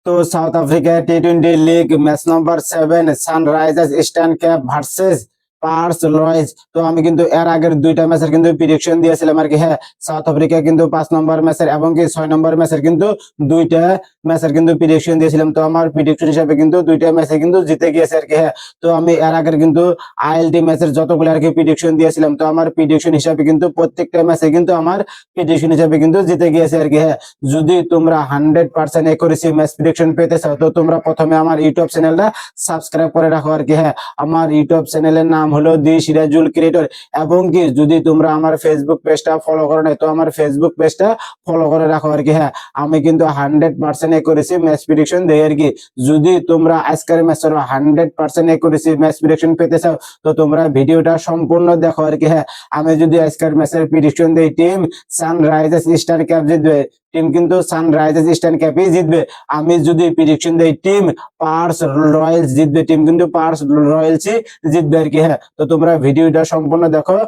তো South Africa টি-20 league match number 7 Sunrisers Eastern Cape versus Paarl Royals. তো আমি কিন্তু এর আগের দুইটা ম্যাচের কিন্তু প্রেডিকশন দিয়েছিলাম আর কি। হ্যাঁ, সাউথ আফ্রিকা কিন্তু 5 নম্বর ম্যাচের এবং কি 6 নম্বর ম্যাচের কিন্তু দুইটা ম্যাচের কিন্তু প্রেডিকশন দিয়েছিলাম। তো আমার প্রেডিকশন হিসাবে কিন্তু দুইটা ম্যাচে কিন্তু জিতে গিয়েছে আর কি। হ্যাঁ, তো আমি এর আগের কিন্তু আইএলটি ম্যাচের যতগুলো আর কি প্রেডিকশন দিয়েছিলাম, তো আমার প্রেডিকশন হিসাবে কিন্তু প্রত্যেকটা ম্যাচে কিন্তু আমার প্রেডিকশন হিসাবে কিন্তু জিতে গিয়েছে আর কি। হ্যাঁ, যদি তোমরা 100% একুরেসি ম্যাচ প্রেডিকশন পেতে চাও তো তোমরা প্রথমে আমার ইউটিউব চ্যানেলটা সাবস্ক্রাইব করে রাখো আর কি। হ্যাঁ, আমার ইউটিউব চ্যানেলের নাম হলো দি সিরাজুল ক্রিয়েটর। এবং কি যদি তোমরা আমার ফেসবুক পেজটা ফলো করো নাই তো আমার ফেসবুক পেজটা ফলো করে রাখো আর কি। হ্যাঁ, আমি কিন্তু 100% একুরেসি ম্যাচ প্রেডিকশন দেই আর কি। যদি তোমরা আজকের ম্যাচের 100% একুরেসি ম্যাচ প্রেডিকশন পেতে চাও তো তোমরা ভিডিওটা সম্পূর্ণ দেখো আর কি। হ্যাঁ, আমি যদি আজকের ম্যাচের প্রেডিকশন দেই টিম সানরাইজার্স ইস্টার্ন ক্যাপ জিতবে, টিম কিন্তু সানরাইজার্স ইস্টার্ন ক্যাপই জিতবে। আমি যদি প্রেডিকশন দেই টিম পার্স রয়্যালস জিতবে, টিম কিন্তু পার্স রয়্যালসই জিতবে আর কি। হ্যাঁ, তো তোমরা ভিডিওটা সম্পূর্ণ দেখো,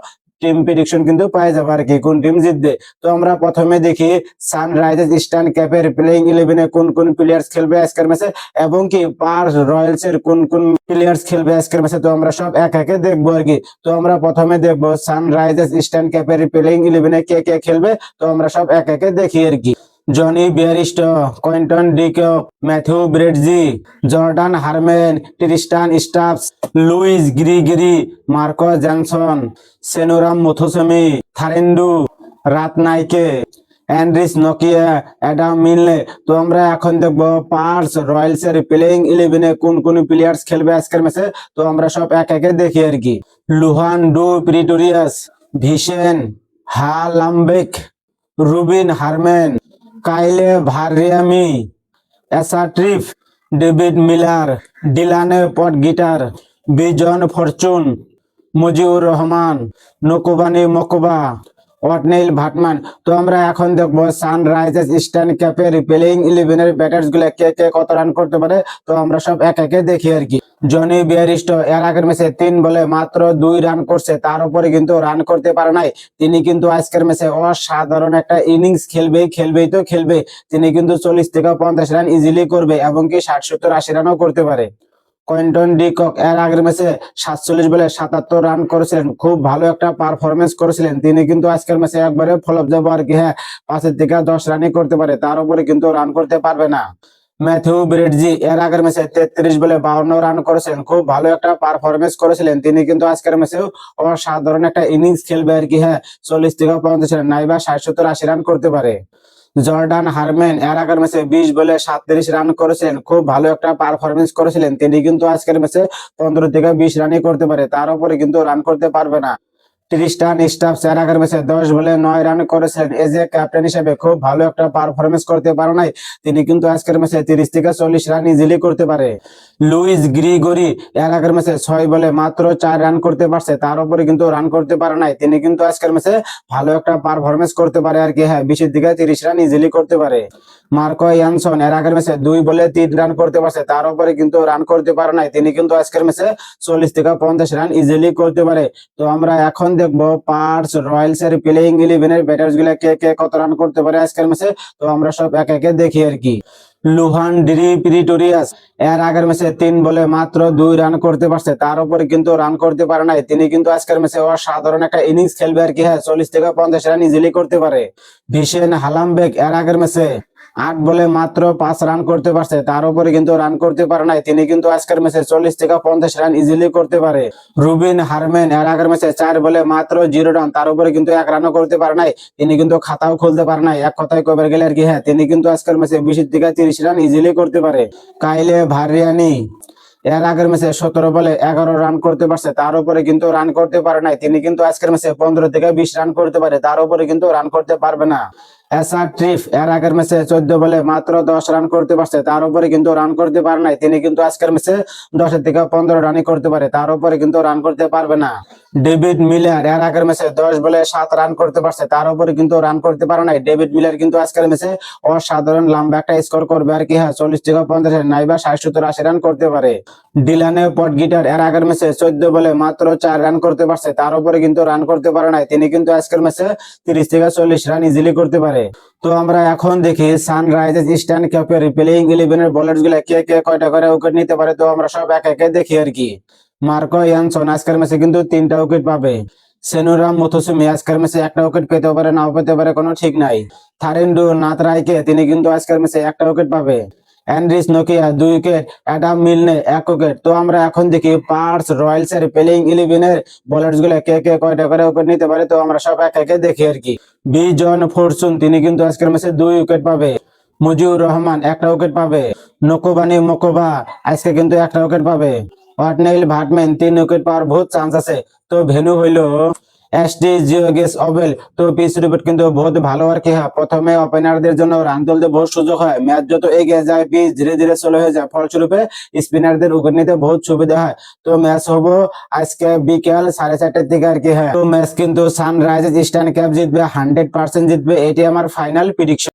টিম প্রেডিকশন কিন্তু পাই যাবে আর কি কোন টিম জিতবে। তো আমরা প্রথমে দেখি সানরাইজার্স ইস্টার্ন ক্যাপের প্লেইং 11-এ কোন কোন প্লেয়ার্স খেলবে আজকের ম্যাচে এবং কি পার্স রয়্যালস এর কোন কোন প্লেয়ার্স খেলবে আজকের ম্যাচে। তো আমরা সব এক একে দেখবো আর কি। তো আমরা প্রথমে দেখবো সানরাইজার্স ইস্টার্ন ক্যাপের প্লেইং 11-এ কে কে খেলবে, তো আমরা সব এক একে দেখি আর কি। Jonny Bairstow, Quinton de Kock, Matthew Breetzke, Jordan Hermann, Tristan Stubbs, Lewis Gregory, Marco Jansen, Senuran Muthusamy, Tharindu Ratnayake, Anrich নোকিয়া, অ্যাডাম মিলনে। তো আমরা এখন দেখবো পার্স রয়্যালস এর প্লেইং 11-এ কোন কোন প্লেয়ার্স খেলবে আজকের ম্যাচে, তো আমরা সব এক একে দেখি আর কি। Lhuandre Pretorius, Vishen Halambage, Rubin Hermann, Kyle Verreynne, Asa Tribe, David Miller, Dylan Potgieter, Bjorn Fortuin, Mujibur Rahman, Nqobani Mokoena, ওয়াটনেইল ভাটমান। তো আমরা এখন দেখবো সানরাইজার্স ইস্টার্ন ক্যাপের প্লেইং 11-এর ব্যাটার্স গুলা কে কে কত রান করতে পারে, তো আমরা সব এক একে দেখি আর কি। জনি বেয়ারিস্টো এর আগের ম্যাচে 3 বলে মাত্র 2 রান করছে, তার উপরে কিন্তু রান করতে পারে নাই। তিনি কিন্তু আজকের ম্যাচে অসাধারণ একটা ইনিংস খেলবেই তো খেলবে। তিনি কিন্তু 40 থেকে 50 রান ইজিলি করবে এবং কি 60, 70, 80 রানও করতে পারে। কুইন্টন ডিকক এর আগের ম্যাচে 47 বলে 77 রান করেছিলেন, খুব ভালো একটা পারফরমেন্স করেছিলেন। তিনি কিন্তু আজকের ম্যাচে একবারে ফ্লপ যাবো আর কি। হ্যাঁ, 5 থেকে 10 রানই করতে পারে, তার উপরে কিন্তু রান করতে পারবে না। ম্যাথিউ ব্রেডজি এর আগের ম্যাচে 33 বলে 52 রান করেছিলেন, খুব ভালো একটা পারফরমেন্স করেছিলেন। তিনি কিন্তু আজকের ম্যাচেও অসাধারণ একটা ইনিংস খেলবে আর কি। হ্যাঁ, 40 থেকে 50 রান নাইবা 60, 70, 80 রান করতে পারে। জর্ডান হারম্যান এর আগের ম্যাচে 20 বলে 37 রান করেছিলেন, খুব ভালো একটা পারফরমেন্স করেছিলেন। তিনি কিন্তু আজকের ম্যাচে 15 থেকে 20 রানই করতে পারে, তার উপরে কিন্তু রান করতে পারবে না। ট্রিস্টান স্টাফস এর আগের ম্যাচে 10 বলে 9 রান করেছিলেন, এজ এ ক্যাপ্টেন হিসেবে খুব ভালো একটা পারফরমেন্স করতে পারে নাই। তিনি কিন্তু আজকের ম্যাচে 30 থেকে 40 রান ইজিলি করতে পারে। লুইস গ্রিগরি এর আগের ম্যাচে 6 বলে মাত্র 4 রান করতে পারছে, তার উপরে কিন্তু রান করতে পারে নাই। তিনি কিন্তু আজকের ম্যাচে ভালো একটা পারফরমেন্স করতে পারে আর কি। হ্যাঁ, 20 থেকে 30 রান ইজিলি করতে পারে। মার্কো ইয়ানসন এর আগের ম্যাচে 2 বলে 3 রান করতে পারছে, তার উপরে কিন্তু রান করতে পারে নাই। তিনি কিন্তু আজকের ম্যাচে 40 থেকে 50 রান ইজিলি করতে পারে। তো আমরা এখন দেখবো পার্স রয়্যালস এর প্লেইং 11-এর ব্যাটার্স গুলা কে কে কত রান করতে পারে আজকের ম্যাচে, তো আমরা সব এক একে দেখি আর কি। লুহান ডি প্রিটোরিয়াস এর আগের ম্যাচে 3 বলে মাত্র 2 রান করতে পারছে, তার উপরে কিন্তু রান করতে পারে নাই। তিনি কিন্তু আজকের ম্যাচে অসাধারণ একটা ইনিংস খেলবে আর কি। হ্যাঁ, 40 থেকে 50 রান ইজিলি করতে পারে। ভিশেন হালাম্বেক এর আগের ম্যাচে 8 বলে মাত্র 5 রান করতে পারছে, তার উপরে কিন্তু রান করতে পারে নাই। তিনি কিন্তু আজকের ম্যাচে 40 থেকে 50 রান ইজিলি করতে পারে। রুবিন হারম্যান এর আগের ম্যাচে 4 বলে মাত্র 0 রান, তার উপরে কিন্তু 1 রানও করতে পারে নাই। তিনি কিন্তু খাতাও খুলতে পারে নাই, এক কথায় কবে গেলে আর কি। হ্যাঁ, তিনি কিন্তু আজকের ম্যাচে 20 থেকে 30 রান ইজিলি করতে পারে। কাইলে ভারিয়ানি এর আগের ম্যাচে 17 বলে 11 রান করতে পারছে, তার উপরে কিন্তু রান করতে পারে নাই। তিনি কিন্তু আজকের ম্যাচে 15 থেকে 20 রান করতে পারে, তার উপরে কিন্তু রান করতে পারবে না। অ্যাসাট্রিফ এর আগের ম্যাচে 14 বলে মাত্র 10 রান করতে পারছে, তার উপরে কিন্তু রান করতে পারে নাই। তিনি কিন্তু আজকের ম্যাচে 10 থেকে 15 রানই করতে পারে, তার উপরে কিন্তু রান করতে পারবে না। ডেভিড মিলার এর আগের ম্যাচে 10 বলে 7 রান করতে পারছে, তার উপরে কিন্তু রান করতে পারে নাই। ডেভিড মিলার কিন্তু আজকের ম্যাচে অসাধারণ লম্বা একটা স্কোর করবে আর কি। হ্যাঁ, 40 থেকে 50 নাইবা 60, 70, 80 রান করতে পারে। ডিলানে পটগিটার এর আগের ম্যাচে 14 বলে মাত্র 4 রান করতে পারছে, তার উপরে কিন্তু রান করতে পারে নাই। তিনি কিন্তু আজকের ম্যাচে 30 থেকে 40 রান ইজিলি করতে পারে। পারে। তো আমরা এখন দেখি সানরাইজার্স ইস্টার্ন ক্যাপের প্লেইং 11 এর বোলার গুলা কে কে কয়টা করে উইকেট নিতে পারে। তো আমরা সব এক একে দেখি আর কি। মার্কো ইয়ানসন আজকের ম্যাচে কিন্তু 3টা উইকেট পাবে। সেনুরাম মুথুসুমি আজকের ম্যাচে একটা উইকেট পেতে পারে, নাও পেতে পারে, কোনো ঠিক নাই। থারিন্ডু নাতরাইকে তিনি কিন্তু আজকের ম্যাচে একটা উইকেট পাবে। অ্যান্ড্রিস নোকিয়া 2 উইকেট, অ্যাডাম মিলনে 1 উইকেট। তো আমরা এখন দেখি পার্স রয়্যালস এর প্লেইং 11 এর বোলার গুলা কে কে কয়টা করে উইকেট নিতে পারে। তো আমরা সব এক একে দেখি আর কি। বিজন ফরচুন তিনি কিন্তু আজকের ম্যাচে 2 উইকেট পাবে। মুজিবুর রহমান একটা উইকেট পাবে। নকোবানি মকোবা আজকে কিন্তু একটা উইকেট পাবে। ওয়াটনেইল ভাটম্যান 3 উইকেট পাওয়ার বহুত চান্স আছে। তো ভেনু হইলো এসডি জিওগেস ওভেল। তো পিচ রিপোর্ট কিন্তু বহুত ভালো আর কি। হ্যাঁ, প্রথমে ওপেনারদের জন্য রান তুলতে বহুত সুযোগ হয়, ম্যাচ যত এগিয়ে যায় পিচ ধীরে ধীরে স্লো হয়ে যায়, ফলস্বরূপে স্পিনারদের উইকেট নিতে বহুত সুবিধা হয়। তো ম্যাচ হবো আজকে বিকেল 4:30টার দিকে আর কি। হ্যাঁ, তো ম্যাচ কিন্তু সানরাইজার্স ইস্টার্ন ক্যাপ জিতবে, 100% জিতবে, এটি আমার ফাইনাল প্রেডিকশন।